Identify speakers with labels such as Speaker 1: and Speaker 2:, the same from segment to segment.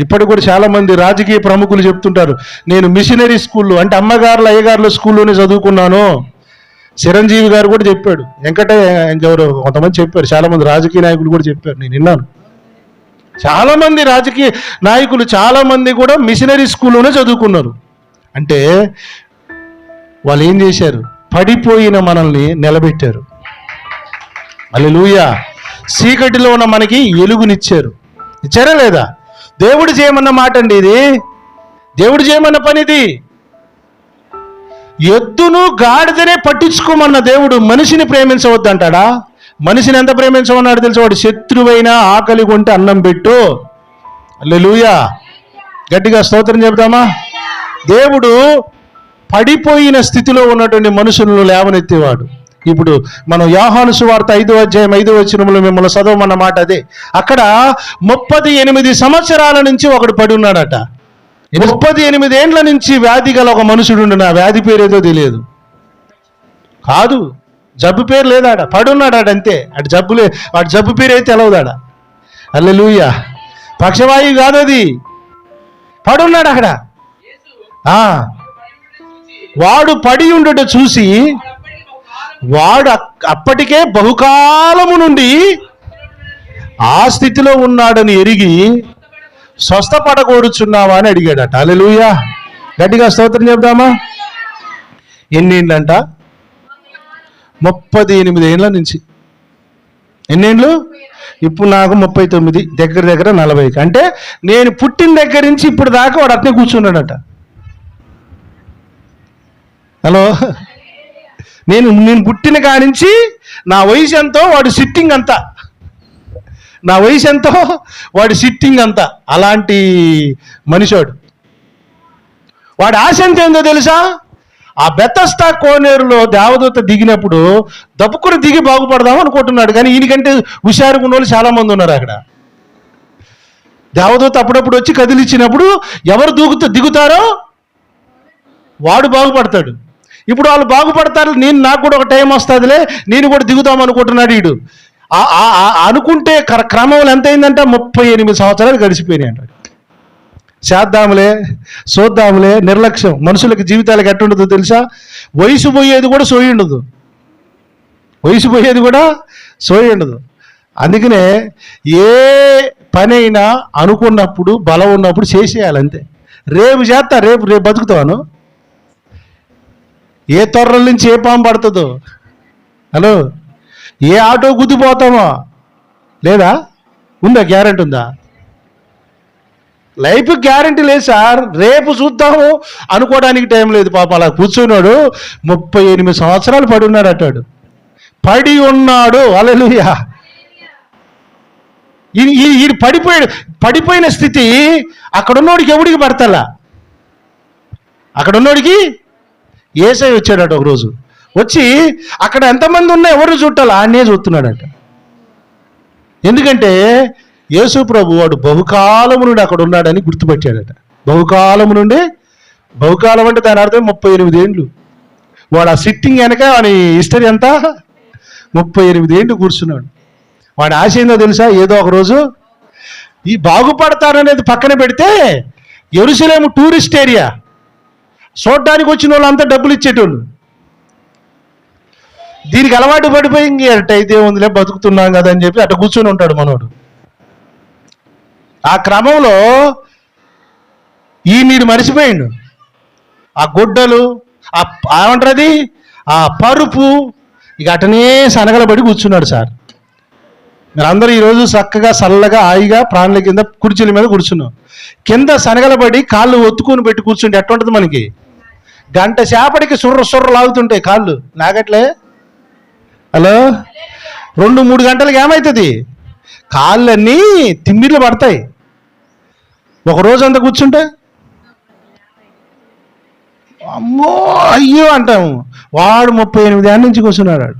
Speaker 1: ఇప్పటికి కూడా చాలామంది రాజకీయ ప్రముఖులు చెప్తుంటారు, నేను మిషనరీ స్కూల్లో అంటే అమ్మగారుల అయ్యగారుల స్కూల్లోనే చదువుకున్నాను. చిరంజీవి గారు కూడా చెప్పాడు, ఇంకెవరు కొంతమంది చెప్పారు, చాలామంది రాజకీయ నాయకులు కూడా చెప్పారు, నేను విన్నాను. చాలామంది రాజకీయ నాయకులు చాలామంది కూడా మిషనరీ స్కూల్లోనే చదువుకున్నారు. అంటే వాళ్ళు ఏం చేశారు? పడిపోయిన మనల్ని నిలబెట్టారు. హల్లెలూయా. చీకటిలో ఉన్న మనకి వెలుగునిచ్చారు. ఇచ్చారా లేదా? దేవుడు చేయమన్న మాట అండి ఇది. దేవుడు చేయమన్న పని ఇది. ఎద్దును గాడిదనే పట్టించుకోమన్న దేవుడు మనిషిని ప్రేమించవద్దంటాడా? మనిషిని ఎంత ప్రేమించమన్నాడు తెలుసు? వాడు శత్రువైనా ఆకలి కొంటే అన్నం పెట్టు. హల్లెలూయా. గట్టిగా స్తోత్రం చెబుదామా? దేవుడు పడిపోయిన స్థితిలో ఉన్నటువంటి మనుషులను లేవనెత్తేవాడు. ఇప్పుడు మనం యోహాను సువార్త 5వ అధ్యాయం 5వ వచనంలో మిమ్మల్ని చదవమన్న మాట అదే. అక్కడ 38 సంవత్సరాల నుంచి ఒకడు పడి ఉన్నాడట. 38 ఏండ్ల నుంచి వ్యాధి గల ఒక మనుషుడు. నా వ్యాధి పేరేదో తెలియదు, కాదు జబ్బు పేరు లేదాడ, పడున్నాడాడు అంతే. అటు జబ్బులే, వాడి జబ్బు పేరు అయితే తెలవదాడ. హల్లెలూయా. పక్షవాయువు కాదు అది, పడున్నాడు అక్కడ. వాడు పడి ఉండట చూసి వాడు అప్పటికే బహుకాలము నుండి ఆ స్థితిలో ఉన్నాడని ఎరిగి స్వస్థపడకూడుచున్నావా అని అడిగాడట. హల్లెలూయా. గట్టిగా స్తోత్రం చెప్దామా? ఎన్నేండ్లంట? 38 ఏండ్ల నుంచి. ఎన్నేండ్లు? ఇప్పుడు నాకు 39, దగ్గర దగ్గర 40. అంటే నేను పుట్టిన దగ్గర నుంచి ఇప్పుడు దాకా వాడు అట్నే కూర్చున్నాడట. హలో, నేను పుట్టిన కాడి నుంచి నా వయసు ఎంతో వాడు సిట్టింగ్ అంతా, నా వయసు ఎంతో వాడి సిట్టింగ్ అంతా. అలాంటి మనిషివాడు. వాడి ఆశ ఎంత ఏందో తెలుసా? ఆ బెతస్తా కోనేరులో దేవదూత దిగినప్పుడు దప్పుకుని దిగి బాగుపడదాం అనుకుంటున్నాడు. కానీ ఈయనకంటే హుషారుగా ఉన్న వాళ్ళు చాలామంది ఉన్నారు అక్కడ. దేవదూత అప్పుడప్పుడు వచ్చి కదిలిచ్చినప్పుడు ఎవరు దిగుతారో వాడు బాగుపడతాడు. ఇప్పుడు వాళ్ళు బాగుపడతారు, నాకు కూడా ఒక టైం వస్తుందిలే, నేను కూడా దిగుతాం అనుకుంటున్నాడు వీడు. అనుకుంటే క్రమంలో ఎంత అయిందంటే 38 సంవత్సరాలు గడిచిపోయినాయి అంటాడు. చేద్దాములే, చూద్దాములే, నిర్లక్ష్యం. మనుషులకి జీవితాలకు ఎట్టుండదో తెలుసా? వయసు పోయేది కూడా సోయి ఉండదు, వయసు పోయేది కూడా సోయి ఉండదు. అందుకనే ఏ పనైనా అనుకున్నప్పుడు బలం ఉన్నప్పుడు చేసేయాలి అంతే. రేపు చేస్తా, రేపు బతుకుతాను. ఏ తొర్రల నుంచి ఏ పాము పడుతుందో, హలో, ఏ ఆటో గుద్దిపోతామో లేదా? ఉందా? గ్యారెంటీ ఉందా? లైఫ్ గ్యారెంటీ లేదు సార్. రేపు చూద్దాము అనుకోవడానికి టైం లేదు. పాప అలా కూర్చున్నాడు, 38 సంవత్సరాలు పడి ఉన్నాడు అట్టాడు, పడి ఉన్నాడు. హల్లెలూయా. ఈ పడిపోయిన స్థితి అక్కడున్నోడికి ఎవడికి పడతలా? అక్కడున్నోడికి యేసయ్య వచ్చాడట ఒకరోజు. వచ్చి అక్కడ ఎంతమంది ఉన్నా ఎవరు చుట్టాలి ఆడనే చూస్తున్నాడట. ఎందుకంటే యేసు ప్రభు వాడు బహుకాలము నుండి అక్కడ ఉన్నాడని గుర్తుపట్టాడట. బహుకాలము నుండి, బహుకాలం అంటే దాని అర్థం 38 ఏండ్లు. వాడు ఆ సిట్టింగ్ వెనక వాడి హిస్టరీ అంతా 38 ఏండ్లు కూర్చున్నాడు. వాడి ఆశ ఏందో తెలుసా? ఏదో ఒక రోజు ఈ బాగుపడతారనేది పక్కన పెడితే, యెరూషలేము టూరిస్ట్ ఏరియా, చూడడానికి వచ్చిన వాళ్ళంతా డబ్బులు ఇచ్చేటోళ్ళు. దీనికి అలవాటు పడిపోయి ఎట్టయితే ఉందిలే బతుకుతున్నాం కదా అని చెప్పి అట్లా కూర్చొని ఉంటాడు మనోడు. ఆ క్రమంలో నీడు మరిచిపోయిండు. ఆ గుడ్డలు, ఏమంటారు, ఆ పరుపు, ఇక అటనే సనగలబడి కూర్చున్నాడు సార్. మీరు అందరూ ఈరోజు చక్కగా చల్లగా హాయిగా ప్రాణుల కింద కుర్చీల మీద కూర్చున్నాం. కింద సనగలబడి కాళ్ళు ఒత్తుకొని పెట్టి కూర్చుంటే ఎట్టుంటుంది మనకి? గంట సేపటికి సుర్ర లాగుతుంటాయి కాళ్ళు. నాగట్లే? హలో, 2-3 గంటలకు ఏమవుతుంది? కాళ్ళన్నీ తిమ్మిర్లు పడతాయి. ఒక రోజు అంతా కూర్చుంటే అమ్మో అయ్యో అంటాము. వాడు 38 ఏళ్ళ నుంచి కూర్చున్నాడు.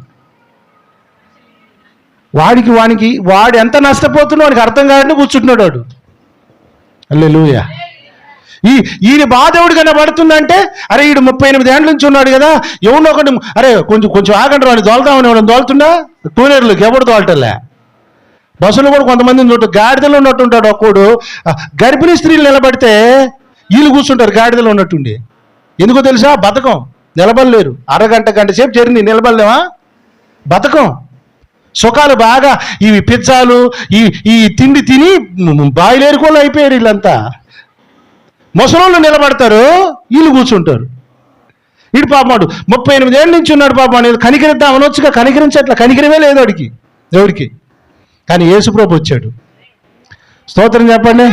Speaker 1: వాడు ఎంత నష్టపోతున్నా వాడికి అర్థం కాదని కూర్చుంటున్నాడు వాడు. హల్లెలూయా. ఈయన బాధ ఎవడు కనబడుతుందంటే, అరే వీడు 38 ఏళ్ళ నుంచి ఉన్నాడు కదా, ఎవరినో ఒకటి, అరే కొంచెం ఆగండి వాడిని దోలుతామని ఎవడని దోలుతుందా? కోనేరులోకి ఎవడు దోలటలే. బస్సులో కూడా కొంతమంది చోటు గాడిదలో ఉన్నట్టుంటాడు ఒక్కడు. గర్భిణీ స్త్రీలు నిలబడితే వీళ్ళు కూర్చుంటారు గాడిదలో ఉన్నట్టుండి. ఎందుకో తెలుసా? బతకం, నిలబడలేరు. అరగంట గంట సేపు జర్నీ నిలబడలేమా? బతకం. సుఖాలు బాగా ఇవి పిజ్జాలు ఈ తిండి తిని బాయిలేరుకోళ్ళు అయిపోయారు వీళ్ళంతా. ముసలోళ్ళు నిలబడతారు, వీళ్ళు కూర్చుంటారు. వీడు పాపమాడు 38 ఏళ్ళ నుంచి ఉన్నాడు పాపం అనేది కనికరిద్దాం అనొచ్చుగా, కనికరించట్ల, కనికరమే లేదు వాడికి ఎవరికి. కానీ యేసుప్రభు వచ్చాడు. స్తోత్రం చెప్పండి.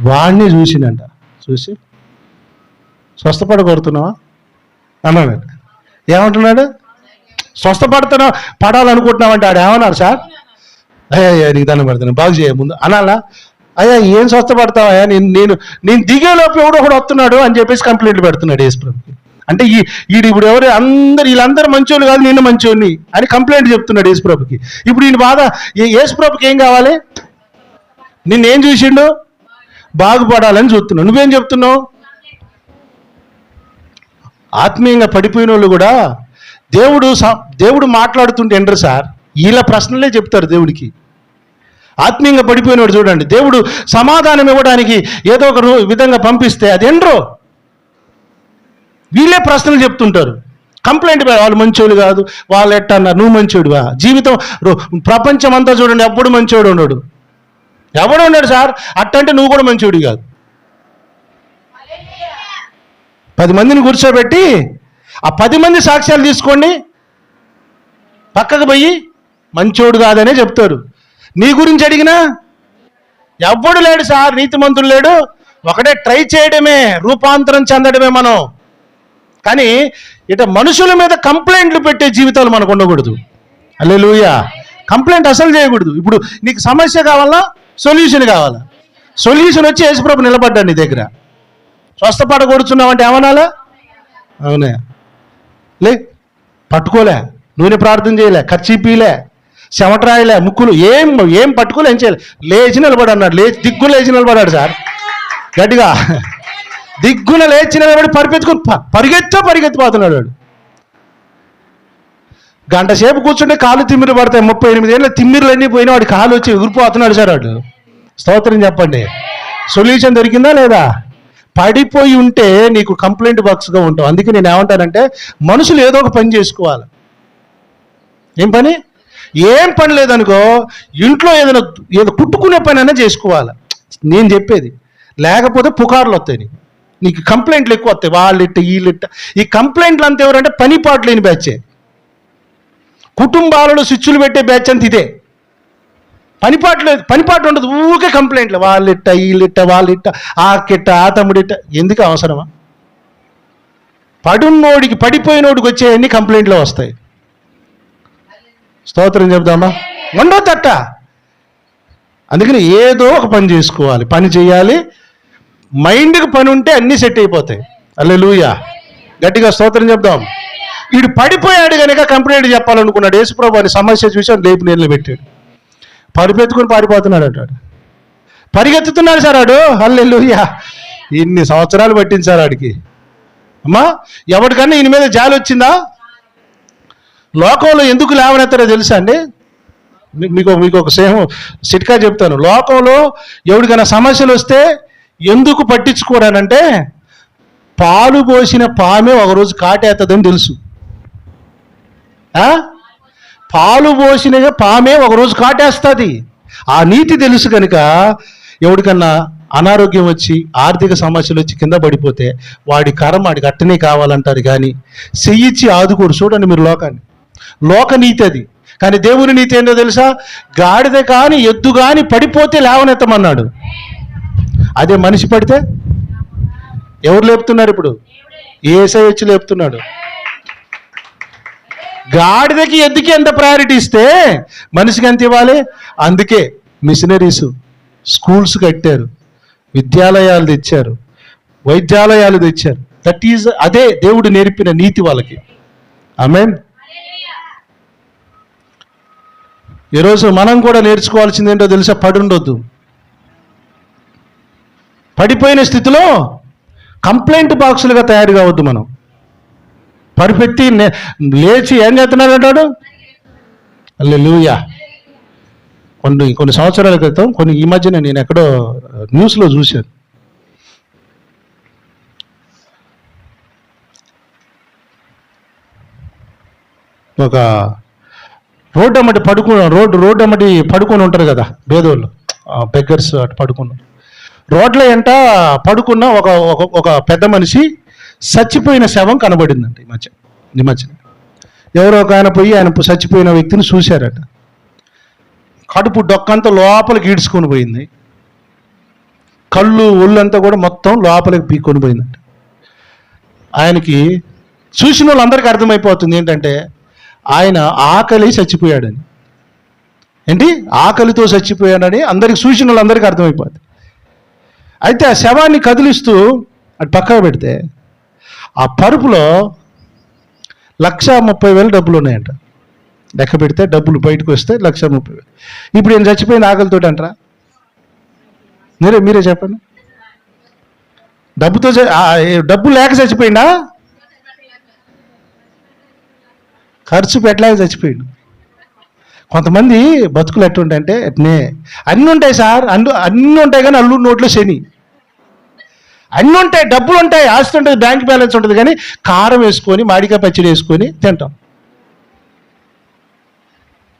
Speaker 1: వాడిని చూసినంట, చూసి స్వస్థపడగొడుతున్నావా అన్నాడు. ఏమంటున్నాడు? పడాలనుకుంటున్నావంటే ఆడు ఏమన్నారు? సార్ అయ్యా నీకు దండం పెడతాను, బాగు చేయ ముందు అనాలా? అయ్యా ఏం స్వస్థపడతావా, నేను దిగేలోపు ఎవడో ఒకడు వస్తున్నాడు అని చెప్పేసి కంప్లైంట్లు పెడుతున్నాడు యేసుప్రభుకి. అంటే ఇప్పుడు ఎవరు వీళ్ళందరూ మంచోళ్ళు కాదు, నేను మంచోడిని అని కంప్లైంట్ చెప్తున్నాడు యేసుప్రభుకి. ఇప్పుడు ఈయన బాధ. యేసుప్రభుకి ఏం కావాలి? నిన్నేం చూసిండు? బాగుపడాలని చూస్తున్నావు. నువ్వేం చెప్తున్నావు? ఆత్మీయంగా పడిపోయిన వాళ్ళు కూడా దేవుడు మాట్లాడుతుంటే ఎండ్రు సార్, వీళ్ళ ప్రశ్నలే చెప్తారు దేవుడికి. ఆత్మీయంగా పడిపోయినవాడు చూడండి, దేవుడు సమాధానం ఇవ్వడానికి ఏదో ఒక విధంగా పంపిస్తే అది ఎండ్రో, వీళ్ళే ప్రశ్నలు చెప్తుంటారు. కంప్లైంట్ వాళ్ళు మంచోడు కాదు, వాళ్ళు ఎట్ట అన్నారు, నువ్వు మంచోడువా? జీవితం ప్రపంచం అంతా చూడండి, ఎప్పుడు మంచోడు ఉన్నాడు, ఎవడు ఉన్నాడు సార్ అట్టంటే నువ్వు కూడా మంచోడు కాదు. 10 మందిని కూర్చోబెట్టి ఆ 10 మంది సాక్ష్యాలు తీసుకోండి, పక్కకు పోయి మంచోడు కాదనే చెప్తారు. నీ గురించి అడిగినా ఎవ్వడు లేడు సార్, నీతిమంతుడు లేడు, ఒకటే ట్రై చేయడమే, రూపాంతరం చెందడమే మనం. కానీ ఇట మనుషుల మీద కంప్లైంట్లు పెట్టే జీవితాలు మనకు ఉండకూడదు. హల్లెలూయా. కంప్లైంట్ అసలు చేయకూడదు. ఇప్పుడు నీకు సమస్య కావాలా, సొల్యూషన్ కావాలా? సొల్యూషన్ వచ్చి యేసుప్రభు నిలబడ్డాడు నీ దగ్గర. స్వస్థపడకూడుచున్నావంటే ఏమనాలా? అవునా? పట్టుకోలే, నూనె ప్రార్థన చేయలే, ఖర్చీపీలే, చెమటరాయలే, ముక్కులు ఏం పట్టుకోలే, ఏం చేయలే, లేచి నిలబడి అన్నాడు. దిగ్గున లేచి నిలబడాడు సార్, గట్టిగా దిగ్గున లేచి నిలబడి పరిగెత్తిపోతున్నాడు వాడు. గంట సేపు కూర్చుంటే కాళ్ళు తిమ్మిరి పడతాయి. 38 ఏళ్ళ తిమ్మిరులు అన్నీ పోయినా వాడి కాలు వచ్చి ఎగిరిపోతున్నాడు సార్ వాడు. స్తోత్రం చెప్పండి. సొల్యూషన్ దొరికిందా లేదా? పడిపోయి ఉంటే నీకు కంప్లైంట్ బాక్స్గా ఉంటావు. అందుకే నేను ఏమంటానంటే మనుషులు ఏదో ఒక పని చేసుకోవాలి. ఏం పని లేదనుకో, ఇంట్లో ఏదో కుట్టుకునే పని అయినా చేసుకోవాలి నేను చెప్పేది. లేకపోతే పుకార్లు వస్తాయి, నీకు కంప్లైంట్లు ఎక్కువ వస్తాయి. వాళ్ళిట్ట వీళ్ళిట్ట. ఈ కంప్లైంట్లు అంతా ఎవరంటే పని పాటు లేని బ్యాచే. కుటుంబాలలో స్విచ్చులు పెట్టే బ్యాచ్ అంత ఇదే. పనిపాటు ఉండదు, ఊరికే కంప్లైంట్లు. వాళ్ళిట్ట వీళ్ళిట్ట, వాళ్ళిట్ట, ఆ కిట్ట, ఆ తమ్ముడిట్ట. ఎందుకు అవసరమా? పడున్నోడికి, పడిపోయినోడికి వచ్చేవన్నీ కంప్లైంట్లో వస్తాయి. స్తోత్రం చెప్దామా? ఉండొద్దట. అందుకని ఏదో ఒక పని చేసుకోవాలి, పని చేయాలి. మైండ్కి పని ఉంటే అన్నీ సెట్ అయిపోతాయి. హల్లెలూయా. గట్టిగా స్తోత్రం చెప్దాం. వీడు పడిపోయాడు కనుక కంప్లైంట్ చెప్పాలనుకున్నాడు. యేసుప్రభు అని సమస్య చూసి లేపు నీళ్ళు పెట్టాడు. పరిపెత్తుకుని పారిపోతున్నాడు అంటాడు, పరిగెత్తుతున్నాడు సార్ వాడు. హల్లెలూయా. ఇన్ని సంవత్సరాలు పట్టింది సార్ వాడికి. అమ్మా, ఎవరికన్నా ఈయన మీద జాలి వచ్చిందా? లోకంలో ఎందుకు లేవనెత్తారో తెలుసా అండి? మీకు ఒక సిట్కా చెప్తాను. లోకంలో ఎవరికైనా సమస్యలు వస్తే ఎందుకు పట్టించుకోరానంటే, పాలు పోసిన పామే ఒకరోజు కాటేస్తుందని తెలుసు. పాలు పోసిన పామే ఒకరోజు కాటేస్తుంది. ఆ నీతి తెలుసు కనుక ఎవడికన్నా అనారోగ్యం వచ్చి, ఆర్థిక సమస్యలు వచ్చి కింద పడిపోతే వాడి కర్మ వాడికి అట్టనే కావాలంటారు, కానీ చెయ్యిచ్చి ఆదుకోడు. చూడండి మీరు లోకాన్ని. లోక నీతి అది. కానీ దేవుని నీతి ఏంటో తెలుసా? గాడిద కానీ ఎద్దు కానీ పడిపోతే లేవనెత్తమన్నాడు. అదే మనిషి పడితే ఎవరు లేపుతున్నారు? ఇప్పుడు యేసయ్య వచ్చి లేపుతున్నాడు. గాడిదకి ఎద్దుకి ఎంత ప్రయారిటీ ఇస్తే మనిషికి ఎంత ఇవ్వాలి? అందుకే మిషనరీస్ స్కూల్స్ కట్టారు, విద్యాలయాలు తెచ్చారు, వైద్యాలయాలు తెచ్చారు. అదే దేవుడు నేర్పిన నీతి వాళ్ళకి. ఆమేన్. ఈరోజు మనం కూడా నేర్చుకోవాల్సింది ఏంటో తెలుసా? పడుండొద్దు. పడిపోయిన స్థితిలో కంప్లైంట్ బాక్సులుగా తయారు కావద్దు. మనం పరిపెత్తి లేచి ఏం చేస్తున్నాడు అంటాడు? హల్లెలూయా. కొన్ని సంవత్సరాల క్రితం, ఈ మధ్యన నేను ఎక్కడో న్యూస్లో చూశాను. ఒక రోడ్డు అమ్మటి పడుకొని ఉంటారు కదా బేదోళ్ళు, బెగ్గర్స్ అటు పడుకున్నారు. రోడ్ల ఎంట పడుకున్న ఒక పెద్ద మనిషి చచ్చిపోయిన శవం కనబడిందండి ఈ మధ్యన. ఎవరో ఒక ఆయన చచ్చిపోయిన వ్యక్తిని చూశారట. కడుపు డొక్కంతా లోపలికి ఈడ్చుకొని పోయింది, కళ్ళు ఒళ్ళంతా కూడా మొత్తం లోపలికి పీక్కొని పోయిందంట. ఆయనకి చూసిన వాళ్ళందరికీ అర్థమైపోతుంది ఏంటంటే ఆయన ఆకలి చచ్చిపోయాడని. ఏంటి? ఆకలితో చచ్చిపోయాడని అందరికి, చూసిన వాళ్ళందరికీ అర్థమైపోతుంది. అయితే ఆ శవాన్ని కదిలిస్తూ అటు పక్కకు పెడితే ఆ పరుపులో 1,30,000 డబ్బులు ఉన్నాయంట. లెక్క పెడితే డబ్బులు బయటకు వస్తే 1,30,000. ఇప్పుడు నేను చచ్చిపోయిన ఆకలితో అంటారా? మీరే చెప్పండి. డబ్బు లేక చచ్చిపోయిందా? ఖర్చు పెట్టలేక చచ్చిపోయిండు. కొంతమంది బతుకులు ఎట్టుంటాయంటే అన్నీ ఉంటాయి సార్, అన్నీ ఉంటాయి కానీ అల్లు నోట్లో శని. అన్నీ ఉంటాయి, డబ్బులు ఉంటాయి, ఆస్తి ఉంటుంది, బ్యాంక్ బ్యాలెన్స్ ఉంటుంది, కానీ కారం వేసుకొని మామిడికాయ పచ్చడి వేసుకొని తింటాం.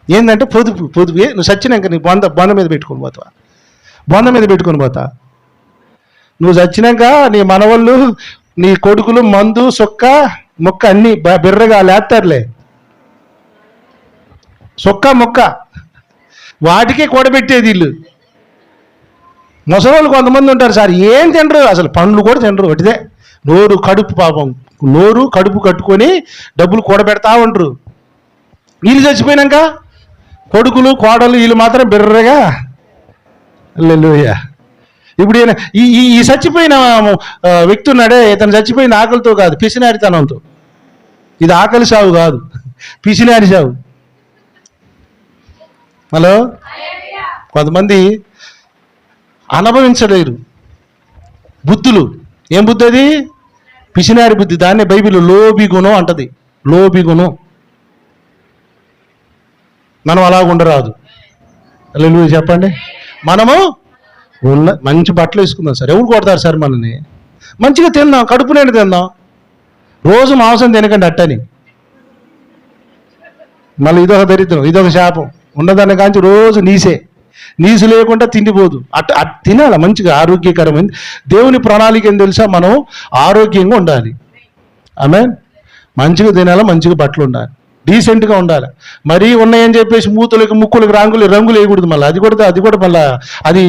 Speaker 1: ఏంటంటే పొదుపు నువ్వు చచ్చినాక నీ బొంద మీద పెట్టుకొని పోతా. నువ్వు చచ్చినాక నీ మనవళ్ళు, నీ కొడుకులు మందు సొక్క మొక్క అన్నీ బిర్రగా లేస్తారులే. సొక్క మొక్క వాటికే కూడబెట్టేది ఇల్లు. ముసలోళ్ళు కొంతమంది ఉంటారు సార్, ఏం తినరు, అసలు పండ్లు కూడా తినరు. ఒకటిదే నోరు కడుపు కట్టుకొని డబ్బులు కూడబెడతా ఉంటారు. వీళ్ళు చచ్చిపోయినాక కొడుకులు కోడలు వీళ్ళు మాత్రం బిర్రగా హల్లెలూయా. ఇప్పుడు ఈ చచ్చిపోయిన వ్యక్తి ఉన్నాడే, ఇతను చచ్చిపోయిన ఆకలితో కాదు, పిసినారితనంతో. ఇది ఆకలి సావు కాదు, పిసినారి సావు. హలో, కొంతమంది అనుభవించలేరు బుద్ధులు. ఏం బుద్ధి అది? పిసినారి బుద్ధి. దాన్నే బైబిల్ లోబి గుణం అంటది. లోబి గుణం. మనం అలా ఉండరాదు. హల్లెలూయా చెప్పండి. మనము మంచి బట్టలు వేసుకుందాం సార్. ఎవరు కొడతారు సార్ మనల్ని? మంచిగా తిందాం, కడుపు నిండా తిందాం. రోజు మాంసం తినకండి అట్టని. మళ్ళీ ఇదొక దరిద్రం, ఇదొక శాపం. ఉన్నదాన్ని కాంచి రోజు నీసు లేకుండా తిండిపోదు. అట్ట తినాలి మంచిగా, ఆరోగ్యకరమైంది. దేవుని ప్రణాళిక ఏం తెలుసా? మనం ఆరోగ్యంగా ఉండాలి. ఆమేన్. మంచిగా తినాలి, మంచిగా బట్టలు ఉండాలి, డీసెంట్గా ఉండాలి. మరీ ఉన్నాయని చెప్పేసి మూతులకి ముక్కులకి రంగులు వేయకూడదు. మళ్ళీ అది కూడా మళ్ళీ అది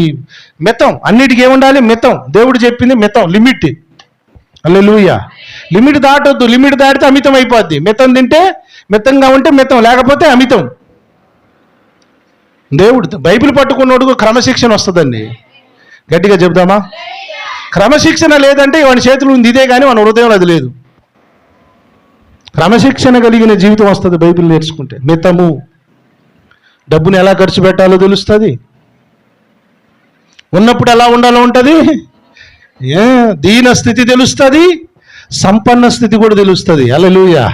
Speaker 1: మితం. అన్నిటికీ ఏముండాలి? మితం. దేవుడు చెప్పింది మితం, లిమిట్. హల్లెలూయా. లిమిట్ దాటొద్దు. లిమిట్ దాటితే అమితం అయిపోద్ది. మితం తింటే మితంగా ఉంటే మితం, లేకపోతే అమితం. దేవుడు బైబిల్ పట్టుకున్నోడుకు క్రమశిక్షణ వస్తుందండి. గట్టిగా చెప్దామా? క్రమశిక్షణ లేదంటే వాని చేతులు ఉంది ఇదే, కానీ వాని హృదయంలో అది లేదు. క్రమశిక్షణ కలిగిన జీవితం వస్తుంది బైబిల్ నేర్చుకుంటే. మితము. డబ్బుని ఎలా ఖర్చు పెట్టాలో తెలుస్తుంది, ఉన్నప్పుడు ఎలా ఉండాలో ఉంటుంది, దీన స్థితి తెలుస్తుంది, సంపన్న స్థితి కూడా తెలుస్తుంది. హల్లెలూయా.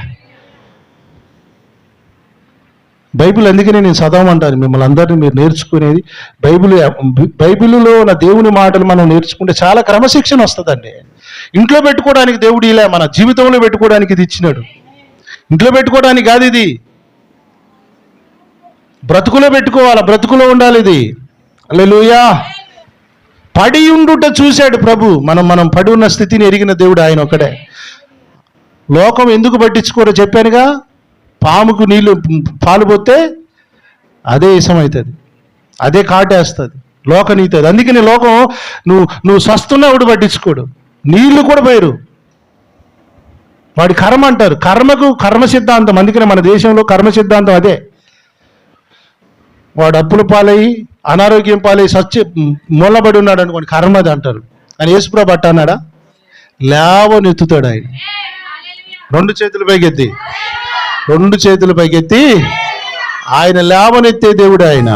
Speaker 1: బైబిల్ అందుకనే నేను చదవమంటాను మిమ్మల్ని అందరినీ. మీరు నేర్చుకునేది బైబిల్లో ఉన్న దేవుని మాటలు మనం నేర్చుకుంటే చాలా క్రమశిక్షణ వస్తుందండి. ఇంట్లో పెట్టుకోవడానికి దేవుడు ఇలా మన జీవితంలో పెట్టుకోవడానికి ఇది ఇచ్చినాడు. ఇంట్లో పెట్టుకోవడానికి కాదు, ఇది బ్రతుకులో పెట్టుకోవాలి, బ్రతుకులో ఉండాలి ఇది. హల్లెలూయా. పడి ఉండుట చూశాడు ప్రభు. మనం పడి ఉన్న స్థితిని ఎరిగిన దేవుడు ఆయన ఒక్కడే. లోకం ఎందుకు పట్టించుకోరో చెప్పానుగా. పాముకు పాలు పోతే అదే ఇసం అవుతుంది, అదే కాటేస్తుంది, లోకనీతి అది. అందుకని లోకం నువ్వు సస్తున్నా వాడు పట్టించుకోడు, నీళ్లు కూడా పోయరు. వాడి కర్మ అంటారు. కర్మ సిద్ధాంతం. అందుకనే మన దేశంలో కర్మ సిద్ధాంతం అదే. వాడు అప్పుల పాలయ్యి అనారోగ్యం పాలయ్యి మూలబడి ఉన్నాడు అనుకోండి, కర్మది అంటారు. అని యేసుప్రభు అట్ట అన్నాడా? లేవనెత్తుతాడు ఆయన. రెండు చేతులు పైకెత్తి ఆయన లేవనెత్తే దేవుడు ఆయన.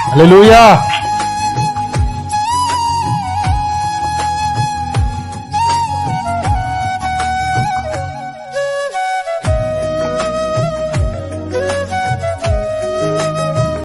Speaker 1: హల్లెలూయా.